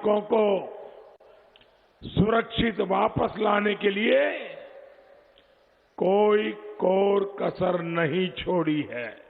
नागरिकों को सुरक्षित वापस लाने के लिए कोई कोर कसर नहीं छोड़ी है।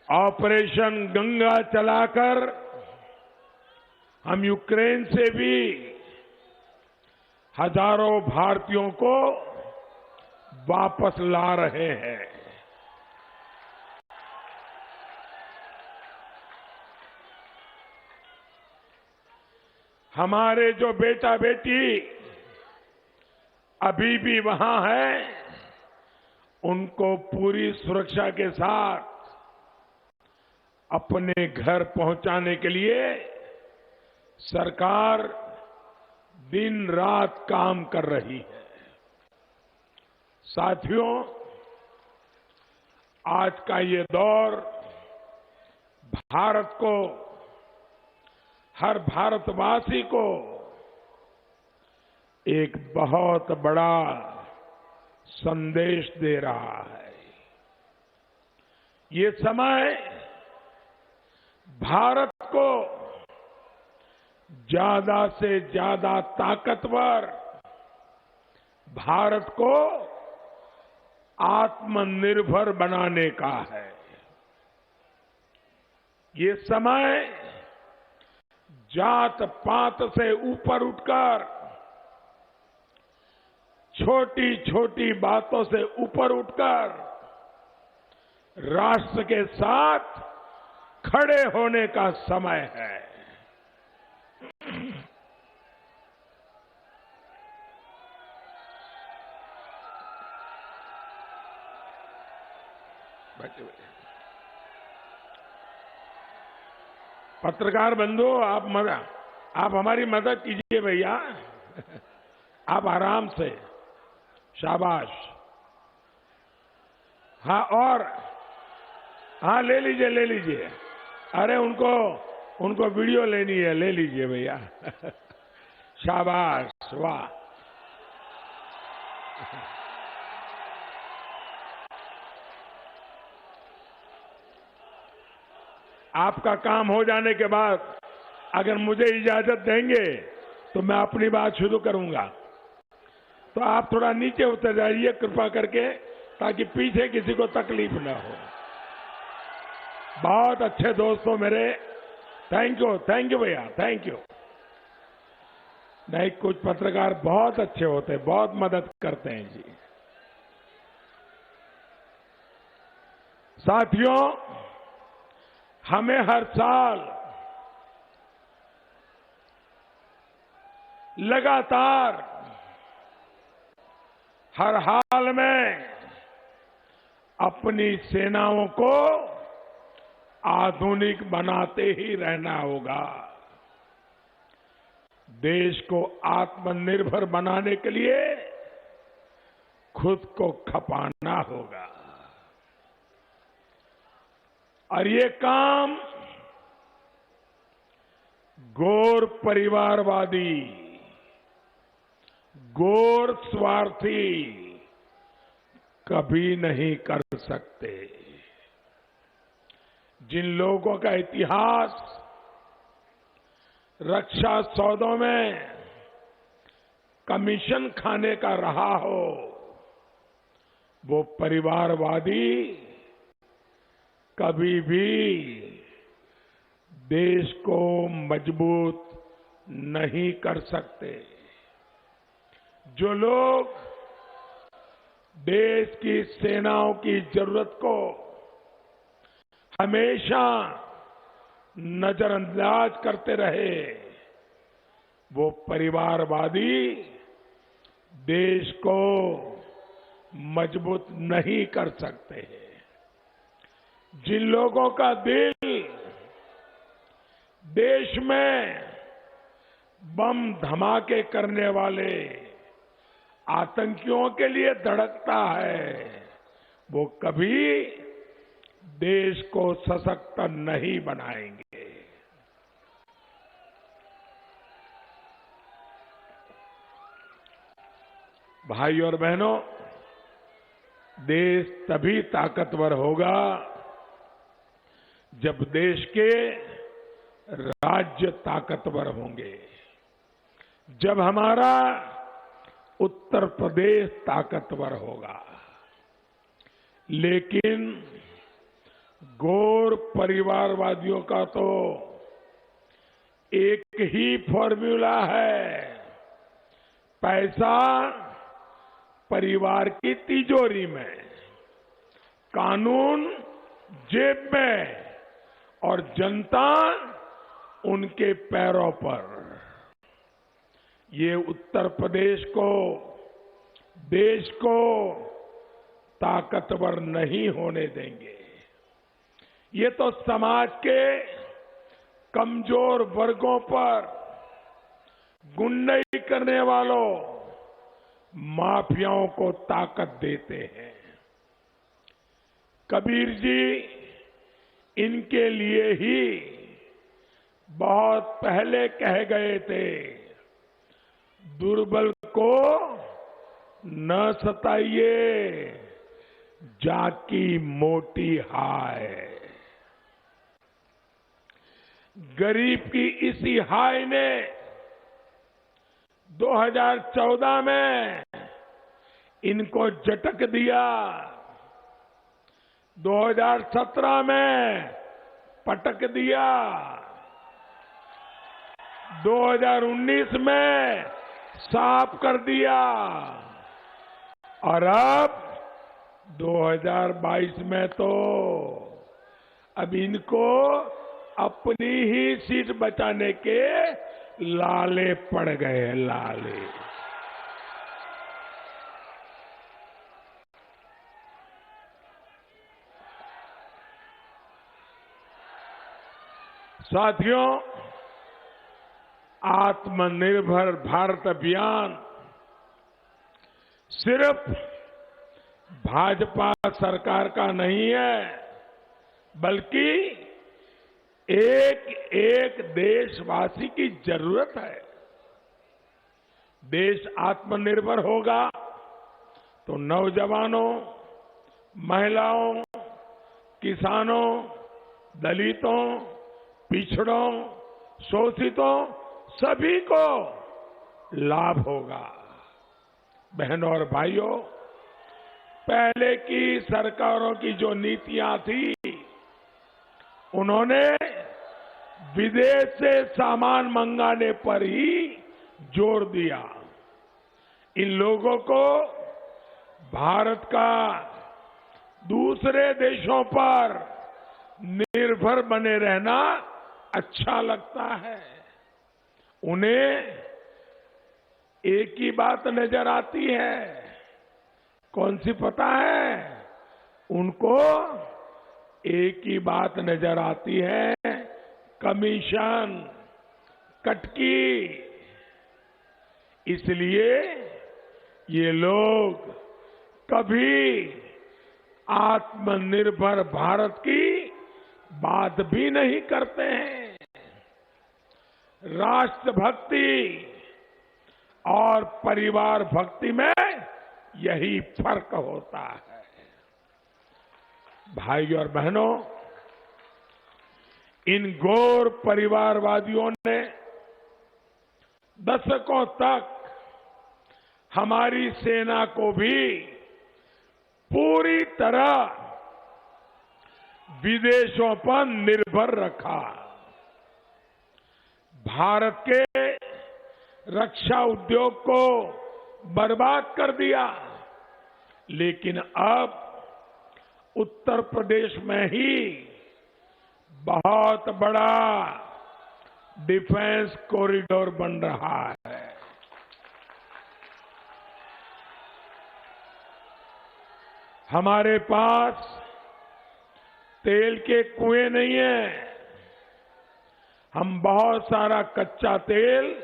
ऑपरेशन गंगा चलाकर हम यूक्रेन से भी हजारों भारतीयों को वापस ला रहे हैं। हमारे जो बेटा बेटी अभी भी वहां हैं, उनको पूरी सुरक्षा के साथ अपने घर पहुंचाने के लिए सरकार दिन रात काम कर रही है। साथियों, आज का ये दौर भारत को, हर भारतवासी को एक बहुत बड़ा संदेश दे रहा है। ये समय भारत को ज्यादा से ज्यादा ताकतवर, भारत को आत्मनिर्भर बनाने का है। ये समय जात पात से ऊपर उठकर, छोटी छोटी बातों से ऊपर उठकर राष्ट्र के साथ खड़े होने का समय है। पत्रकार बंधु, आप हमारी मदद कीजिए भैया। आप आराम से, शाबाश। हाँ, और हाँ, ले लीजिए ले लीजिए। अरे उनको वीडियो लेनी है, ले लीजिए भैया। शाबाश, वाह। आपका काम हो जाने के बाद अगर मुझे इजाजत देंगे तो मैं अपनी बात शुरू करूंगा। तो आप थोड़ा नीचे उतर जाइए कृपा करके, ताकि पीछे किसी को तकलीफ ना हो। बहुत अच्छे दोस्तों मेरे, थैंक यू भैया, थैंक यू। नहीं, कुछ पत्रकार बहुत अच्छे होते हैं, बहुत मदद करते हैं जी। साथियों, हमें हर साल लगातार, हर हाल में अपनी सेनाओं को आधुनिक बनाते ही रहना होगा। देश को आत्मनिर्भर बनाने के लिए खुद को खपाना होगा। और ये काम गैर परिवारवादी, गैर स्वार्थी कभी नहीं कर सकते। जिन लोगों का इतिहास रक्षा सौदों में कमीशन खाने का रहा हो, वो परिवारवादी कभी भी देश को मजबूत नहीं कर सकते। जो लोग देश की सेनाओं की जरूरत को हमेशा नजरअंदाज करते रहे, वो परिवारवादी देश को मजबूत नहीं कर सकते। जिन लोगों का दिल देश में बम धमाके करने वाले आतंकियों के लिए धड़कता है, वो कभी देश को सशक्त नहीं बनाएंगे। भाई और बहनों, देश तभी ताकतवर होगा जब देश के राज्य ताकतवर होंगे, जब हमारा उत्तर प्रदेश ताकतवर होगा। लेकिन गौर परिवारवादियों का तो एक ही फॉर्मूला है, पैसा परिवार की तिजोरी में, कानून जेब में और जनता उनके पैरों पर। ये उत्तर प्रदेश को, देश को ताकतवर नहीं होने देंगे। ये तो समाज के कमजोर वर्गों पर गुंडाई करने वालों, माफियाओं को ताकत देते हैं। कबीर जी इनके लिए ही बहुत पहले कह गए थे, दुर्बल को न सताइए, जाकी मोटी हाय। गरीब की इसी हाय ने 2014 में इनको झटक दिया, 2017 में पटक दिया, 2019 में साफ कर दिया और अब 2022 में तो अब इनको अपनी ही सीट बचाने के लाले पड़ गए, लाले। साथियों, आत्मनिर्भर भारत अभियान सिर्फ भाजपा सरकार का नहीं है, बल्कि एक एक देशवासी की जरूरत है। देश आत्मनिर्भर होगा तो नौजवानों, महिलाओं, किसानों, दलितों, पिछड़ों, शोषितों सभी को लाभ होगा। बहनों और भाइयों, पहले की सरकारों की जो नीतियां थी, उन्होंने विदेश से सामान मंगाने पर ही जोर दिया। इन लोगों को भारत का दूसरे देशों पर निर्भर बने रहना अच्छा लगता है। उन्हें एक ही बात नजर आती है, कौन सी पता है? उनको एक ही बात नजर आती है, कमीशन, कटकी। इसलिए ये लोग कभी आत्मनिर्भर भारत की बात भी नहीं करते हैं। राष्ट्रभक्ति और परिवार भक्ति में यही फर्क होता है। भाई और बहनों, इन गौर परिवारवादियों ने दशकों तक हमारी सेना को भी पूरी तरह विदेशों पर निर्भर रखा। भारत के रक्षा उद्योग को बर्बाद कर दिया। लेकिन अब उत्तर प्रदेश में ही बहुत बड़ा डिफेंस कॉरिडोर बन रहा है। हमारे पास तेल के कुएं नहीं है। हम बहुत सारा कच्चा तेल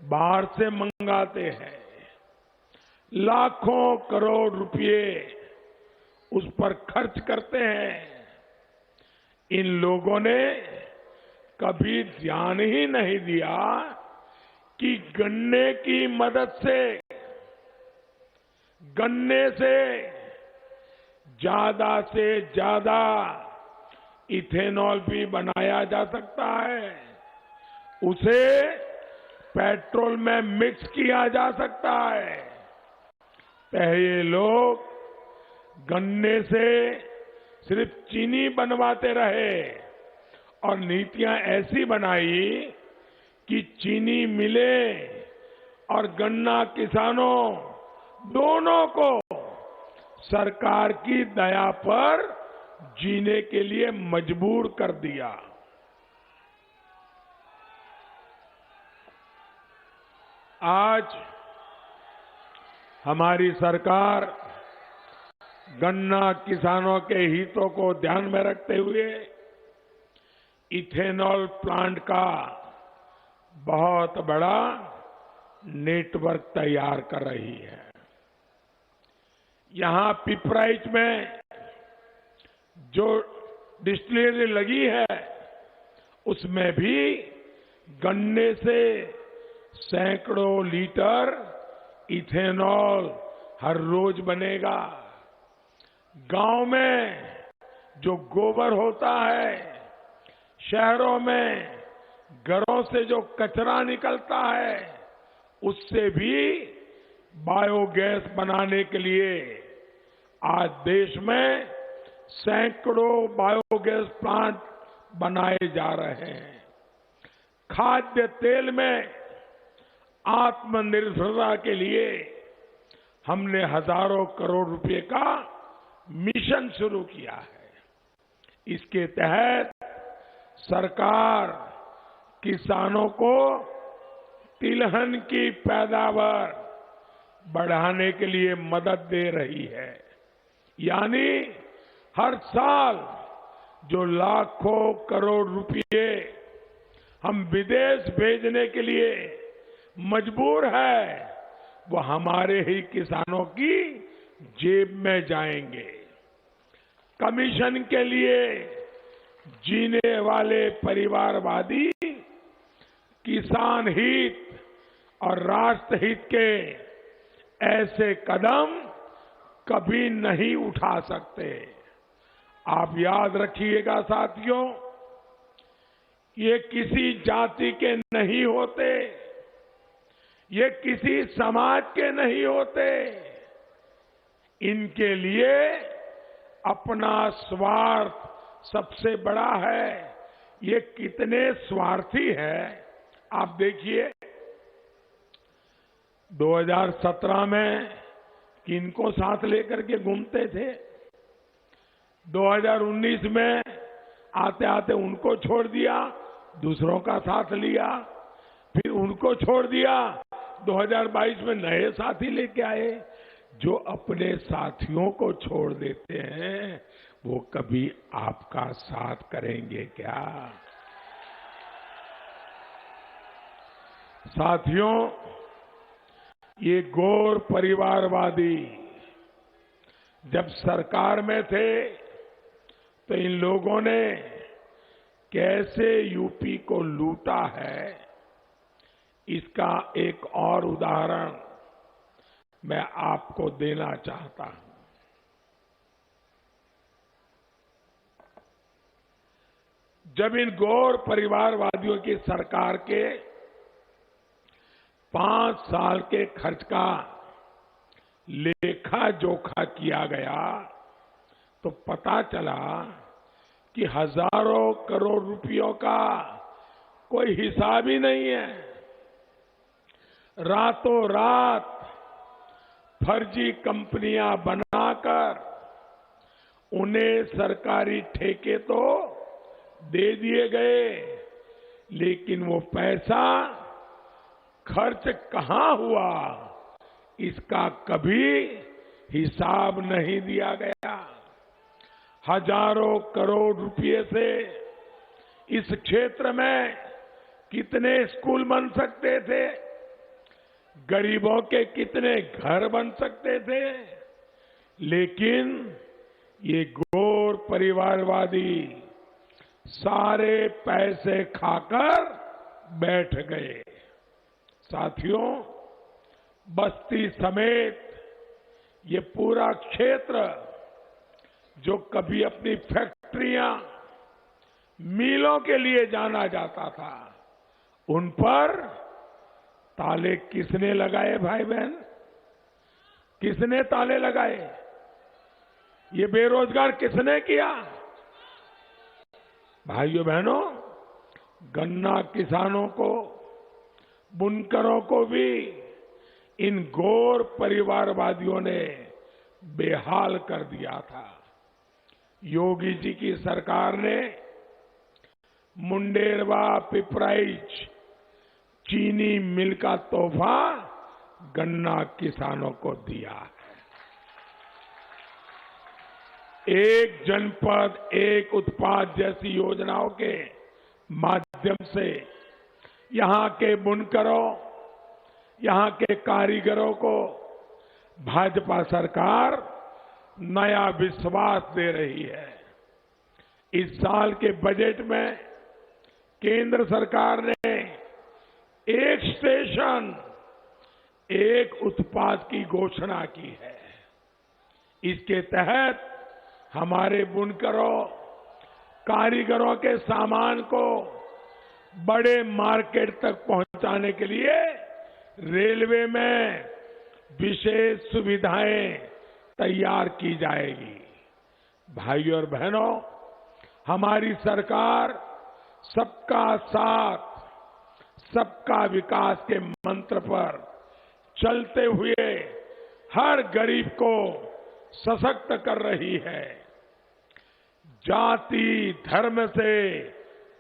बाहर से मंगाते हैं। लाखों करोड़ रुपए उस पर खर्च करते हैं। इन लोगों ने कभी ध्यान ही नहीं दिया कि गन्ने की मदद से गन्ने से ज्यादा इथेनॉल भी बनाया जा सकता है। उसे पेट्रोल में मिक्स किया जा सकता है। पहले लोग गन्ने से सिर्फ चीनी बनवाते रहे और नीतियां ऐसी बनाई कि चीनी मिले और गन्ना किसानों दोनों को सरकार की दया पर जीने के लिए मजबूर कर दिया। आज हमारी सरकार गन्ना किसानों के हितों को ध्यान में रखते हुए इथेनॉल प्लांट का बहुत बड़ा नेटवर्क तैयार कर रही है। यहां पिपराइच में जो डिस्टिलरी लगी है उसमें भी गन्ने से सैकड़ों लीटर इथेनॉल हर रोज बनेगा। गांव में जो गोबर होता है, शहरों में घरों से जो कचरा निकलता है, उससे भी बायोगैस बनाने के लिए आज देश में सैकड़ों बायोगैस प्लांट बनाए जा रहे हैं। खाद्य तेल में आत्मनिर्भरता के लिए हमने हजारों करोड़ रुपए का मिशन शुरू किया है। इसके तहत सरकार किसानों को तिलहन की पैदावार बढ़ाने के लिए मदद दे रही है। यानी हर साल जो लाखों करोड़ रुपए हम विदेश भेजने के लिए मजबूर है, वो हमारे ही किसानों की जेब में जाएंगे। कमीशन के लिए जीने वाले परिवारवादी किसान हित और राष्ट्र हित के ऐसे कदम कभी नहीं उठा सकते। आप याद रखिएगा साथियों, ये किसी जाति के नहीं होते, ये किसी समाज के नहीं होते। इनके लिए अपना स्वार्थ सबसे बड़ा है। ये कितने स्वार्थी हैं आप देखिए। 2017 में किनको साथ लेकर के घूमते थे, 2019 में आते आते उनको छोड़ दिया, दूसरों का साथ लिया, फिर उनको छोड़ दिया, 2022 में नए साथी लेके आए। जो अपने साथियों को छोड़ देते हैं वो कभी आपका साथ करेंगे क्या? साथियों, ये गौर परिवारवादी जब सरकार में थे तो इन लोगों ने कैसे यूपी को लूटा है, इसका एक और उदाहरण मैं आपको देना चाहता हूं। जब इन गौर परिवारवादियों की सरकार के 5 साल के खर्च का लेखा जोखा किया गया तो पता चला कि हजारों करोड़ रुपयों का कोई हिसाब ही नहीं है। रातों रात फर्जी कंपनियां बनाकर उन्हें सरकारी ठेके तो दे दिए गए, लेकिन वो पैसा खर्च कहां हुआ इसका कभी हिसाब नहीं दिया गया। हजारों करोड़ रुपए से इस क्षेत्र में कितने स्कूल बन सकते थे, गरीबों के कितने घर बन सकते थे, लेकिन ये गौर परिवारवादी सारे पैसे खाकर बैठ गए। साथियों, बस्ती समेत ये पूरा क्षेत्र जो कभी अपनी फैक्ट्रियां, मिलों के लिए जाना जाता था, उन पर ताले किसने लगाए भाई बहन? किसने ताले लगाए? ये बेरोजगार किसने किया? भाइयों बहनों, गन्ना किसानों को, बुनकरों को भी इन घोर परिवारवादियों ने बेहाल कर दिया था। योगी जी की सरकार ने मुंडेरवा पिपराइच चीनी मिल का तोहफा गन्ना किसानों को दिया है। एक जनपद एक उत्पाद जैसी योजनाओं के माध्यम से यहां के बुनकरों, यहां के कारीगरों को भाजपा सरकार नया विश्वास दे रही है। इस साल के बजट में केंद्र सरकार ने एक स्टेशन एक उत्पाद की घोषणा की है। इसके तहत हमारे बुनकरों, कारीगरों के सामान को बड़े मार्केट तक पहुंचाने के लिए रेलवे में विशेष सुविधाएं तैयार की जाएगी। भाइयों और बहनों, हमारी सरकार सबका साथ, सबका विकास के मंत्र पर चलते हुए हर गरीब को सशक्त कर रही है। जाति धर्म से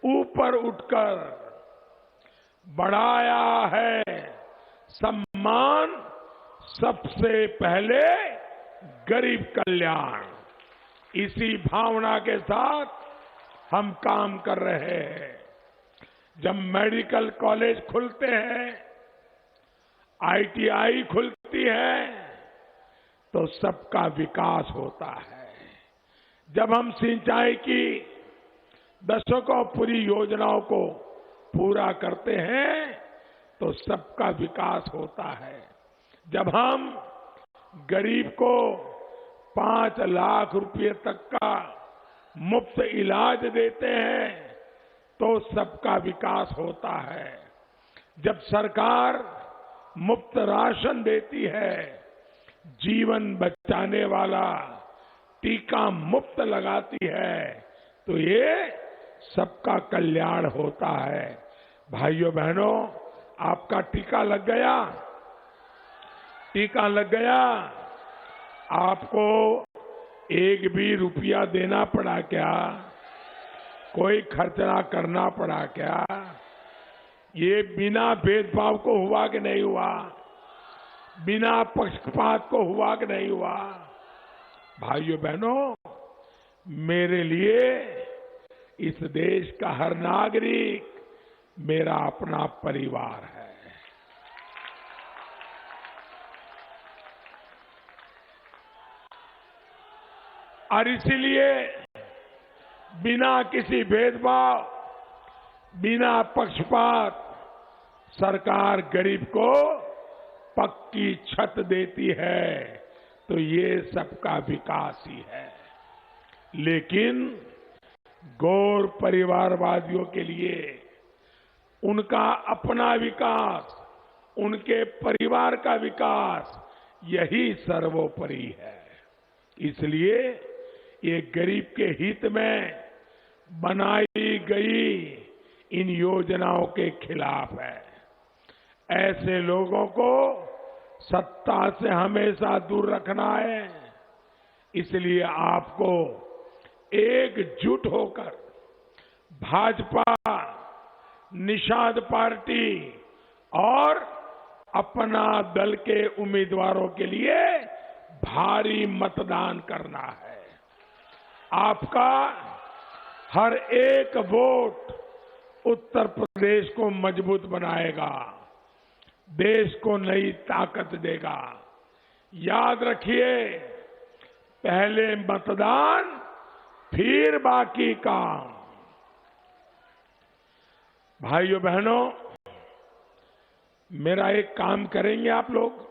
ऊपर उठकर बढ़ाया है सम्मान, सबसे पहले गरीब कल्याण। इसी भावना के साथ हम काम कर रहे हैं। जब मेडिकल कॉलेज खुलते हैं, आईटीआई खुलती है, तो सबका विकास होता है। जब हम सिंचाई की दशकों पूरी योजनाओं को पूरा करते हैं, तो सबका विकास होता है। जब हम गरीब को 5 लाख रुपए तक का मुफ्त इलाज देते हैं, तो सबका विकास होता है। जब सरकार मुफ्त राशन देती है, जीवन बचाने वाला टीका मुफ्त लगाती है, तो ये सबका कल्याण होता है। भाइयों बहनों, आपका टीका लग गया? टीका लग गया? आपको एक भी रुपया देना पड़ा क्या? कोई खर्चना करना पड़ा क्या? ये बिना भेदभाव को हुआ कि नहीं हुआ? बिना पक्षपात को हुआ कि नहीं हुआ? भाइयों बहनों, मेरे लिए इस देश का हर नागरिक मेरा अपना परिवार है। और इसीलिए बिना किसी भेदभाव, बिना पक्षपात सरकार गरीब को पक्की छत देती है, तो ये सबका विकास ही है। लेकिन गौर परिवारवादियों के लिए उनका अपना विकास, उनके परिवार का विकास, यही सर्वोपरि है। इसलिए ये गरीब के हित में बनाई गई इन योजनाओं के खिलाफ है। ऐसे लोगों को सत्ता से हमेशा दूर रखना है। इसलिए आपको एकजुट होकर भाजपा, निषाद पार्टी और अपना दल के उम्मीदवारों के लिए भारी मतदान करना है। आपका हर एक वोट उत्तर प्रदेश को मजबूत बनाएगा, देश को नई ताकत देगा। याद रखिए, पहले मतदान, फिर बाकी काम। भाइयों बहनों, मेरा एक काम करेंगे आप लोग?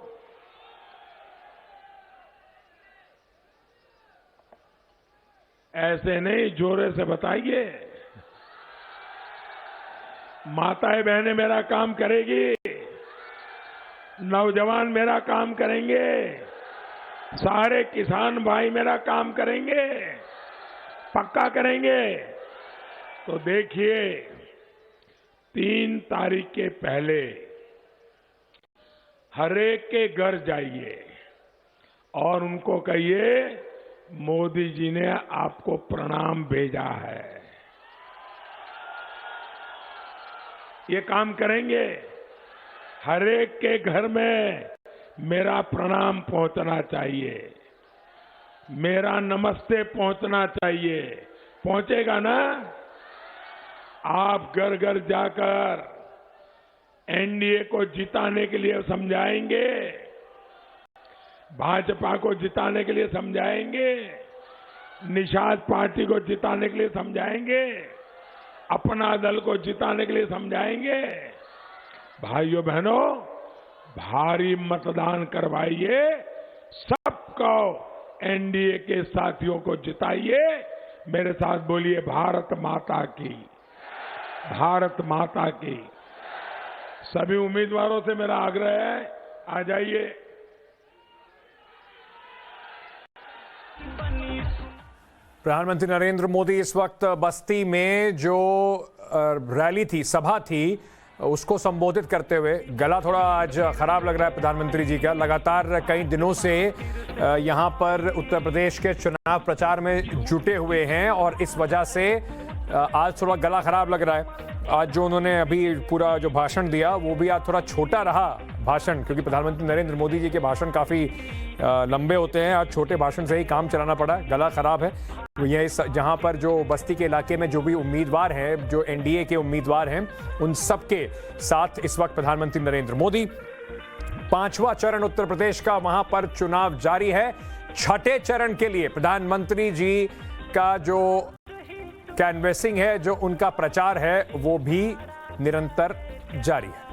ऐसे नहीं, जोरे से बताइए। माताएं बहनें मेरा काम करेगी, नौजवान मेरा काम करेंगे, सारे किसान भाई मेरा काम करेंगे, पक्का करेंगे। तो देखिए 3 तारीख के पहले हर एक के घर जाइए और उनको कहिए मोदी जी ने आपको प्रणाम भेजा है। ये काम करेंगे। हर एक के घर में मेरा प्रणाम पहुंचना चाहिए, मेरा नमस्ते पहुंचना चाहिए। पहुंचेगा ना? आप घर घर जाकर एनडीए को जिताने के लिए समझाएंगे, भाजपा को जिताने के लिए समझाएंगे, निषाद पार्टी को जिताने के लिए समझाएंगे, अपना दल को जिताने के लिए समझाएंगे। भाइयों बहनों, भारी मतदान करवाइए, सबको एनडीए के साथियों को जिताइए। मेरे साथ बोलिए भारत माता की, भारत माता की। सभी उम्मीदवारों से मेरा आग्रह है, आ जाइए। प्रधानमंत्री नरेंद्र मोदी इस वक्त बस्ती में जो रैली थी, सभा थी, उसको संबोधित करते हुए, गला थोड़ा आज खराब लग रहा है प्रधानमंत्री जी का। लगातार कई दिनों से यहां पर उत्तर प्रदेश के चुनाव प्रचार में जुटे हुए हैं और इस वजह से आज थोड़ा गला खराब लग रहा है। आज जो उन्होंने अभी पूरा जो भाषण दिया वो भी आज थोड़ा छोटा रहा भाषण, क्योंकि प्रधानमंत्री नरेंद्र मोदी जी के भाषण काफ़ी लंबे होते हैं। आज छोटे भाषण से ही काम चलाना पड़ा, गला खराब है। ये जहां पर जो बस्ती के इलाके में जो भी उम्मीदवार हैं, जो एनडीए के उम्मीदवार हैं, उन सबके साथ इस वक्त प्रधानमंत्री नरेंद्र मोदी। 5वां चरण उत्तर प्रदेश का वहां पर चुनाव जारी है। 6ठे चरण के लिए प्रधानमंत्री जी का जो कैनवेसिंग है, जो उनका प्रचार है, वो भी निरंतर जारी है।